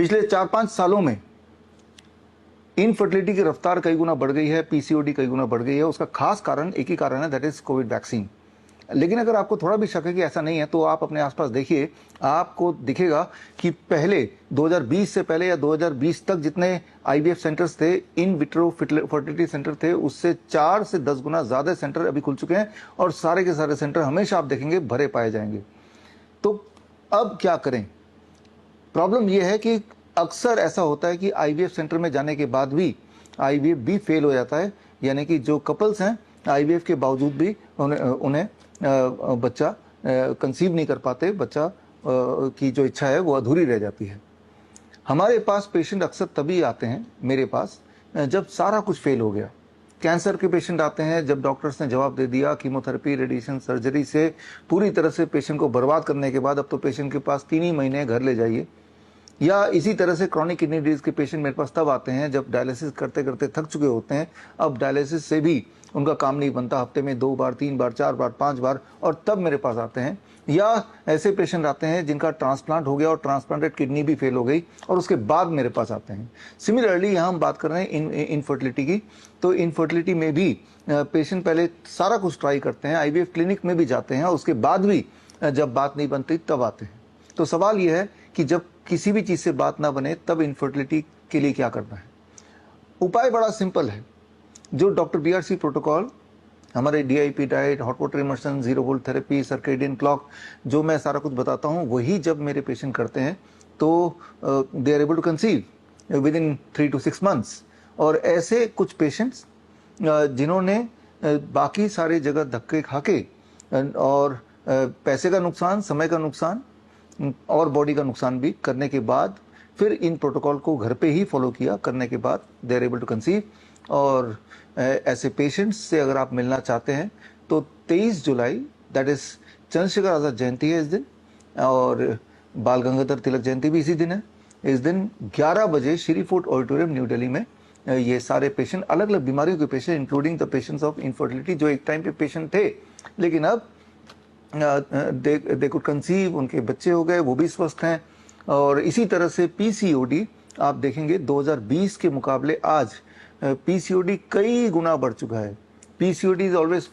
पिछले 4-5 सालों में इनफर्टिलिटी की रफ्तार कई गुना बढ़ गई है, पीसीओडी कई गुना बढ़ गई है। उसका खास कारण एक ही कारण है, दैट इज कोविड वैक्सीन। लेकिन अगर आपको थोड़ा भी शक है कि ऐसा नहीं है तो आप अपने आसपास देखिए, आपको दिखेगा कि पहले 2020 से पहले या 2020 तक जितने आईवीएफ सेंटर्स थे, इन विट्रो फर्टिलिटी सेंटर थे, उससे 4 से 10 गुना ज्यादा सेंटर अभी खुल चुके हैं और सारे के सारे सेंटर हमेशा आप देखेंगे भरे पाए जाएंगे। तो अब क्या करें? प्रॉब्लम यह है कि अक्सर ऐसा होता है कि आईवीएफ सेंटर में जाने के बाद भी आईवीएफ भी फेल हो जाता है, यानी कि जो कपल्स हैं आईवीएफ के बावजूद भी उन्हें बच्चा कंसीव नहीं कर पाते, बच्चा की जो इच्छा है वो अधूरी रह जाती है। हमारे पास पेशेंट अक्सर तभी आते हैं मेरे पास जब सारा कुछ फेल हो गया। कैंसर के पेशेंट आते हैं जब डॉक्टर्स ने जवाब दे दिया कीमोथेरेपी, रेडिएशन, सर्जरी से पूरी तरह से पेशेंट को बर्बाद करने के बाद अब तो पेशेंट के पास 3 ही महीने घर ले जाइए। या इसी तरह से क्रॉनिक किडनी डिजीज के पेशेंट मेरे पास तब आते हैं जब डायलिसिस करते करते थक चुके होते हैं, अब डायलिसिस से भी उनका काम नहीं बनता, हफ्ते में 2 बार, 3 बार, 4 बार, 5 बार, और तब मेरे पास आते हैं। या ऐसे पेशेंट आते हैं जिनका ट्रांसप्लांट हो गया और ट्रांसप्लांटेड किडनी भी फेल हो गई और उसके बाद मेरे पास आते हैं। सिमिलरली यहाँ हम बात कर रहे हैं इनफर्टिलिटी की, तो इनफर्टिलिटी में भी पेशेंट पहले सारा कुछ ट्राई करते हैं, आईवीएफ क्लिनिक में भी जाते हैं, उसके बाद भी जब बात नहीं बनती तब आते हैं। तो सवाल यह है कि जब किसी भी चीज से बात ना बने तब इनफर्टिलिटी के लिए क्या करना है? उपाय बड़ा सिंपल है। जो डॉक्टर बीआरसी प्रोटोकॉल, हमारे DIP diet, hot water immersion, 0 volt therapy, circadian clock, जो मैं सारा कुछ बताता हूँ वही जब मेरे पेशेंट करते हैं तो they are able to conceive within 3 to 6 months। और ऐसे कुछ पेशेंट्स जिन्होंने बाकी सारे जगह धक्के खाके और पैसे का नुकसान, समय का नुकसान और बॉडी का नुकसान भी करने के बाद फिर इन प्रोटोकॉल को घर पे ही फॉलो किया करने के बाद they are able to conceive. और ऐसे पेशेंट्स से अगर आप मिलना चाहते हैं तो 23 जुलाई, दैट इज चंद्रशेखर आजाद जयंती है इस दिन, और बाल गंगाधर तिलक जयंती भी इसी दिन है। इस दिन 11 बजे Shri fort auditorium new Delhi में ये सारे पेशेंट, अलग अलग बीमारियों के patient including the patients of infertility, जो एक टाइम पे पेशेंट थे लेकिन अब दे कुड कंसीव, उनके बच्चे हो गए, वो भी स्वस्थ हैं। और इसी तरह से पीसीओडी आप देखेंगे 2020 के मुकाबले आज पीसीओडी कई गुना बढ़ चुका है। PCOD is always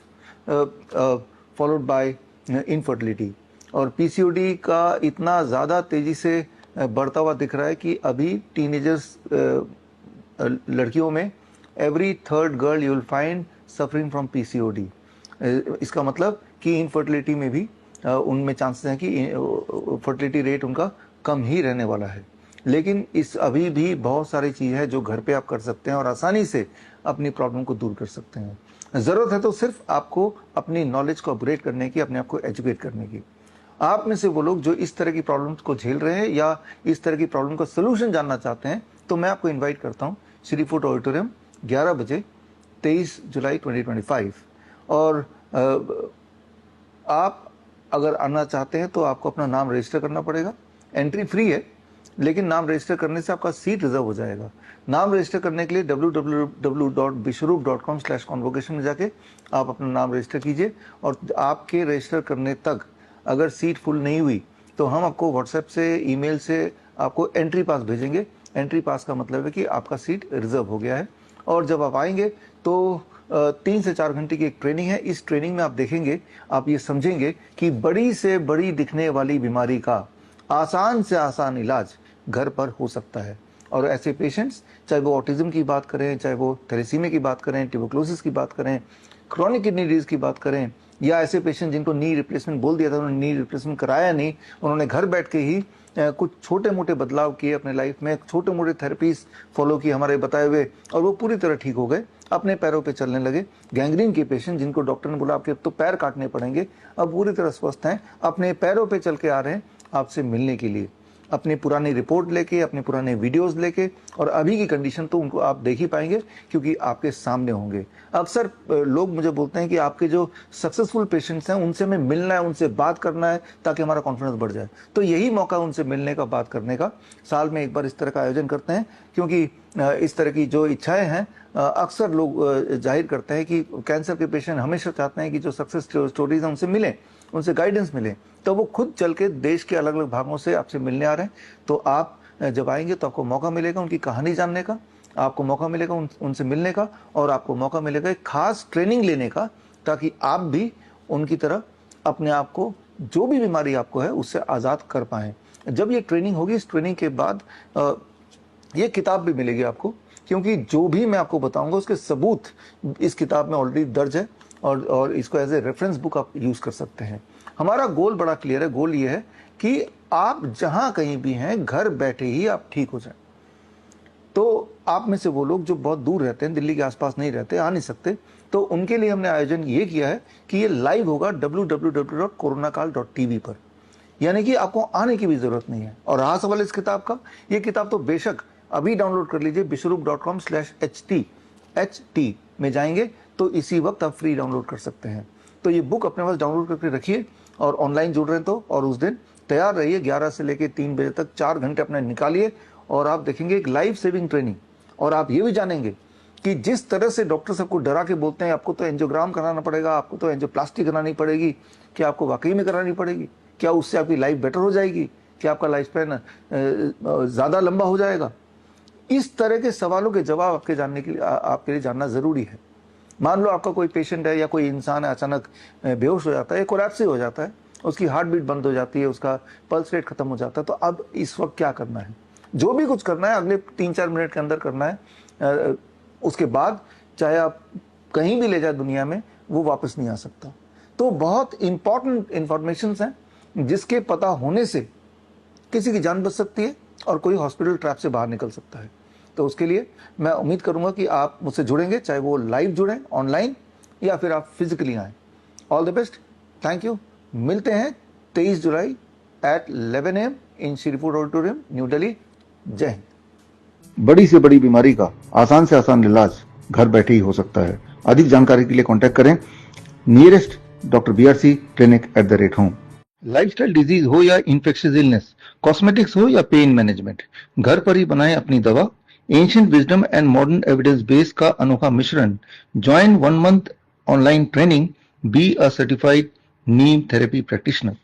followed by infertility, और पीसीओडी का इतना ज़्यादा तेजी से बढ़ता हुआ दिख रहा है कि अभी टीनेजर्स लड़कियों में every 3rd girl you will find suffering from PCOD. इसका मतलब कि इनफर्टिलिटी में भी उनमें चांसेस हैं कि फर्टिलिटी रेट उनका कम ही रहने वाला है। लेकिन इस अभी भी बहुत सारी चीज़ है जो घर पे आप कर सकते हैं और आसानी से अपनी प्रॉब्लम को दूर कर सकते हैं। ज़रूरत है तो सिर्फ आपको अपनी नॉलेज को अपग्रेड करने की, अपने आप को एजुकेट करने की। आप में से वो लोग जो इस तरह की प्रॉब्लम्स को झेल रहे हैं या इस तरह की प्रॉब्लम का सोल्यूशन जानना चाहते हैं, तो मैं आपको इन्वाइट करता हूँ श्री फोर्ट ऑडिटोरियम 11 बजे 23 जुलाई 2025। और आप अगर आना चाहते हैं तो आपको अपना नाम रजिस्टर करना पड़ेगा। एंट्री फ्री है, लेकिन नाम रजिस्टर करने से आपका सीट रिजर्व हो जाएगा। नाम रजिस्टर करने के लिए www.bishrup.com/convocation में जाके आप अपना नाम रजिस्टर कीजिए, और आपके रजिस्टर करने तक अगर सीट फुल नहीं हुई तो हम आपको व्हाट्सएप से, ईमेल से आपको एंट्री पास भेजेंगे। एंट्री पास का मतलब है कि आपका सीट रिजर्व हो गया है। और जब आप आएंगे तो 3 से 4 घंटे की एक ट्रेनिंग है। इस ट्रेनिंग में आप देखेंगे, आप ये समझेंगे कि बड़ी से बड़ी दिखने वाली बीमारी का आसान से आसान इलाज घर पर हो सकता है। और ऐसे पेशेंट्स, चाहे वो ऑटिज्म की बात करें, चाहे वो थैलेसीमिया की बात करें, ट्यूबरकुलोसिस की बात करें, क्रॉनिक किडनी डिजीज की बात करें, या ऐसे पेशेंट जिनको नी रिप्लेसमेंट बोल दिया था, उन्होंने नी रिप्लेसमेंट कराया नहीं, उन्होंने घर बैठ के ही कुछ छोटे मोटे बदलाव किए अपने लाइफ में, छोटे मोटे थेरेपीज फॉलो की हमारे बताए हुए, और वो पूरी तरह ठीक हो गए, अपने पैरों पे चलने लगे। गैंग्रीन के पेशेंट जिनको डॉक्टर ने बोला आपके अब तो पैर काटने पड़ेंगे, अब पूरी तरह स्वस्थ हैं, अपने पैरों पे चल के आ रहे हैं आपसे मिलने के लिए, अपनी पुरानी रिपोर्ट लेके, अपने पुराने वीडियोस लेके। और अभी की कंडीशन तो उनको आप देख ही पाएंगे क्योंकि आपके सामने होंगे। अक्सर लोग मुझे बोलते हैं कि आपके जो सक्सेसफुल पेशेंट्स हैं उनसे हमें मिलना है, उनसे बात करना है ताकि हमारा कॉन्फिडेंस बढ़ जाए। तो यही मौका उनसे मिलने का, बात करने का। साल में एक बार इस तरह का आयोजन करते हैं क्योंकि इस तरह की जो इच्छाएं हैं अक्सर लोग जाहिर करते हैं कि कैंसर के पेशेंट हमेशा चाहते हैं कि जो सक्सेस स्टोरीज हैं उनसे मिलें, उनसे गाइडेंस मिले। तो वो खुद चल के देश के अलग अलग भागों से आपसे मिलने आ रहे हैं। तो आप जब आएंगे तो आपको मौका मिलेगा उनकी कहानी जानने का, आपको मौका मिलेगा उनसे मिलने का, और आपको मौका मिलेगा एक खास ट्रेनिंग लेने का, ताकि आप भी उनकी तरह अपने आप को, जो भी बीमारी आपको है, उससे आज़ाद कर पाएँ। जब ये ट्रेनिंग होगी, इस ट्रेनिंग के बाद ये किताब भी मिलेगी आपको, क्योंकि जो भी मैं आपको बताऊंगा उसके सबूत इस किताब में ऑलरेडी दर्ज है, और इसको एज ए रेफरेंस बुक आप यूज़ कर सकते हैं। हमारा गोल बड़ा क्लियर है। गोल ये है कि आप जहां कहीं भी हैं, घर बैठे ही आप ठीक हो जाएं। तो आप में से वो लोग जो बहुत दूर रहते हैं, दिल्ली के आसपास नहीं रहते, आ नहीं सकते, तो उनके लिए हमने आयोजन ये किया है कि ये लाइव होगा www.coronakal.tv पर, यानी कि आपको आने की भी जरूरत नहीं है। और रहा सवाल इस किताब का, ये किताब तो बेशक अभी डाउनलोड कर लीजिए, bishrup.com/ht में जाएंगे तो इसी वक्त आप फ्री डाउनलोड कर सकते हैं। तो ये बुक अपने पास डाउनलोड करके रखिए, और ऑनलाइन जुड़ रहे हैं तो, और उस दिन तैयार रहिए 11 से लेकर 3 बजे तक, 4 घंटे अपने निकालिए, और आप देखेंगे एक लाइफ सेविंग ट्रेनिंग। और आप ये भी जानेंगे कि जिस तरह से डॉक्टर सबको डरा के बोलते हैं आपको तो एंजियोग्राम कराना पड़ेगा, आपको तो एंजियोप्लास्टी करानी पड़ेगी, क्या आपको वाकई में करानी पड़ेगी? क्या उससे आपकी लाइफ बेटर हो जाएगी? क्या आपका लाइफ स्पैन ज़्यादा लंबा हो जाएगा? इस तरह के सवालों के जवाब आपके लिए जानना ज़रूरी है। मान लो आपका कोई पेशेंट है या कोई इंसान है, अचानक बेहोश हो जाता है, कोलैप्स हो जाता है, उसकी हार्ट बीट बंद हो जाती है, उसका पल्स रेट खत्म हो जाता है, तो अब इस वक्त क्या करना है? जो भी कुछ करना है अगले 3-4 मिनट के अंदर करना है। उसके बाद चाहे आप कहीं भी ले जाए दुनिया में, वो वापस नहीं आ सकता। तो बहुत इंपॉर्टेंट इंफॉर्मेशन हैं जिसके पता होने से किसी की जान बच सकती है और कोई हॉस्पिटल ट्रैप से बाहर निकल सकता है। तो उसके लिए मैं उम्मीद करूंगा कि आप मुझसे जुड़ेंगे, चाहे वो लाइव जुड़ें ऑनलाइन या फिर आप फिजिकली आएँ। All the best, thank you. मिलते हैं 23 जुलाई at 11 AM in Shripur auditorium, new Delhi. जय हिंद। बड़ी से बड़ी बीमारी का आसान से आसान इलाज घर बैठे ही हो सकता है। अधिक जानकारी के लिए कांटेक्ट करें nearest doctor BRC clinic @home। Lifestyle disease हो या इन्फेक्शियस इलनेस, कॉस्मेटिक्स हो या पेन मैनेजमेंट, घर पर ही बनाएं अपनी दवा। Ancient wisdom and modern evidence base का अनोखा मिश्रण। Join 1 month online training, be a certified Neem therapy practitioner.